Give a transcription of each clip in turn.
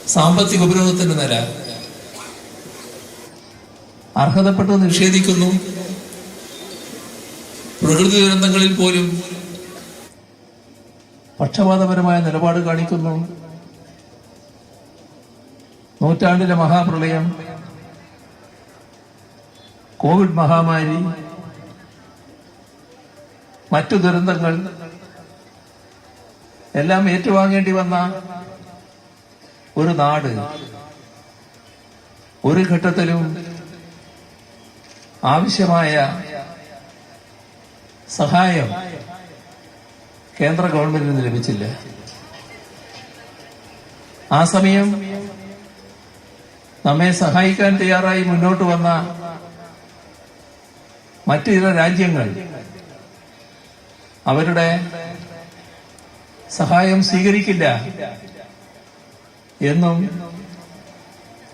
സാമ്പത്തിക ഉപരോധത്തിന്റെ നില അർഹതപ്പെട്ടത് നിഷേധിക്കുന്നു. പ്രകൃതി ദുരന്തങ്ങളിൽ പോലും പക്ഷപാതപരമായ നിലപാട് കാണിക്കുന്നു. നൂറ്റാണ്ടിലെ മഹാപ്രളയം, കോവിഡ് മഹാമാരി, മറ്റു ദുരന്തങ്ങൾ എല്ലാം ഏറ്റുവാങ്ങേണ്ടി വന്ന ഒരു നാട് ഒരു ഘട്ടത്തിലും ആവശ്യമായ സഹായം കേന്ദ്ര ഗവൺമെന്റിന് ലഭിച്ചില്ല. ആ സമയം നമ്മെ സഹായിക്കാൻ തയ്യാറായി മുന്നോട്ട് വന്ന മറ്റു ചില രാജ്യങ്ങൾ അവരുടെ സഹായം സ്വീകരിക്കില്ല എന്നും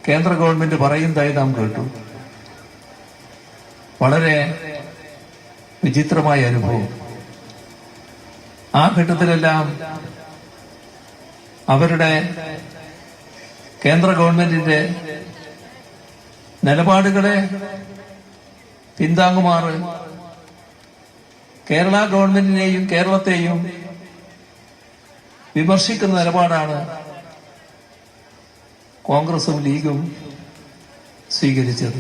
കേന്ദ്ര ഗവൺമെന്റ് പറയുന്നതായി നാം കേട്ടു. വളരെ വിചിത്രമായ അനുഭവം. ആ ഘട്ടത്തിലെല്ലാം അവരുടെ കേന്ദ്ര ഗവൺമെന്റിന്റെ നിലപാടുകളെ പിന്താങ്ങുമാറ് കേരള ഗവൺമെന്റിനെയും കേരളത്തെയും വിമർശിക്കുന്ന നിലപാടാണ് കോൺഗ്രസും ലീഗും സ്വീകരിച്ചത്.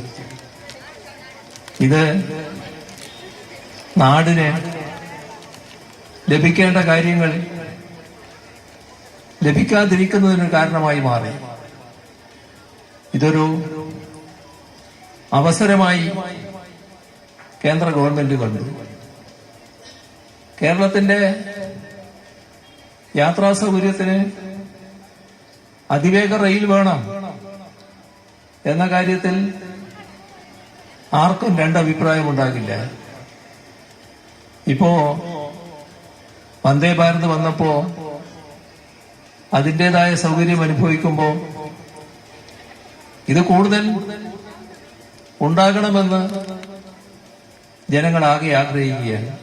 ഇത് നാടിന് ലഭിക്കേണ്ട കാര്യങ്ങൾ ലഭിക്കാതിരിക്കുന്നതിന് കാരണമായി മാറി. ഇതൊരു അവസരമായി കേന്ദ്ര ഗവൺമെന്റ് കണ്ടു. കേരളത്തിന്റെ യാത്രാ സൗകര്യത്തിന് അതിവേഗ റെയിൽ വേണം എന്ന കാര്യത്തിൽ ആർക്കും രണ്ടഭിപ്രായമുണ്ടാകില്ല. ഇപ്പോ വന്ദേ ഭാരത് വന്നപ്പോ അതിൻ്റെതായ സൗകര്യം അനുഭവിക്കുമ്പോ ഇത് കൂടുതൽ ഉണ്ടാകണമെന്ന് ജനങ്ങളാകെ ആഗ്രഹിക്കുകയാണ്.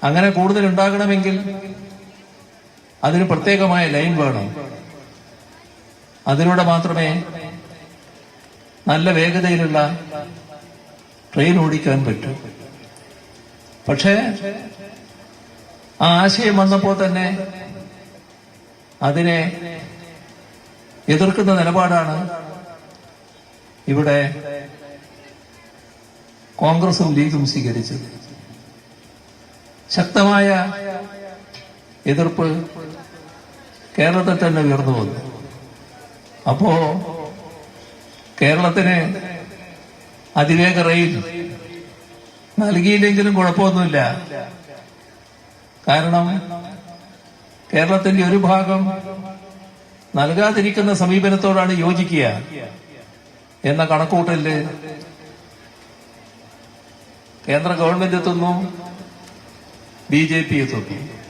അങ്ങനെ കൂടുതൽ ഉണ്ടാകണമെങ്കിൽ അതിന് പ്രത്യേകമായ ലൈൻ വേണം. അതിലൂടെ മാത്രമേ നല്ല വേഗതയിലുള്ള ട്രെയിൻ ഓടിക്കാൻ പറ്റൂ. പക്ഷേ ആ ആശയം വന്നപ്പോൾ തന്നെ അതിനെ എതിർക്കുന്ന നിലപാടാണ് ഇവിടെ കോൺഗ്രസും ലീഗും സ്വീകരിച്ചത്. ശക്തമായ എതിർപ്പ് കേരളത്തിൽ തന്നെ ഉയർന്നു വന്നു. അപ്പോ കേരളത്തിന് അതിവേഗ റെയിൽ നൽകിയില്ലെങ്കിലും കുഴപ്പമൊന്നുമില്ല. കാരണം കേരളത്തിന്റെ ഒരു ഭാഗം നൽകാതിരിക്കുന്ന സമീപനത്തോടാണ് യോജിക്കുക എന്ന കണക്കൂട്ടലില് കേന്ദ്ര ഗവൺമെന്റ് എത്തുന്നു, BJP എത്തുന്നു.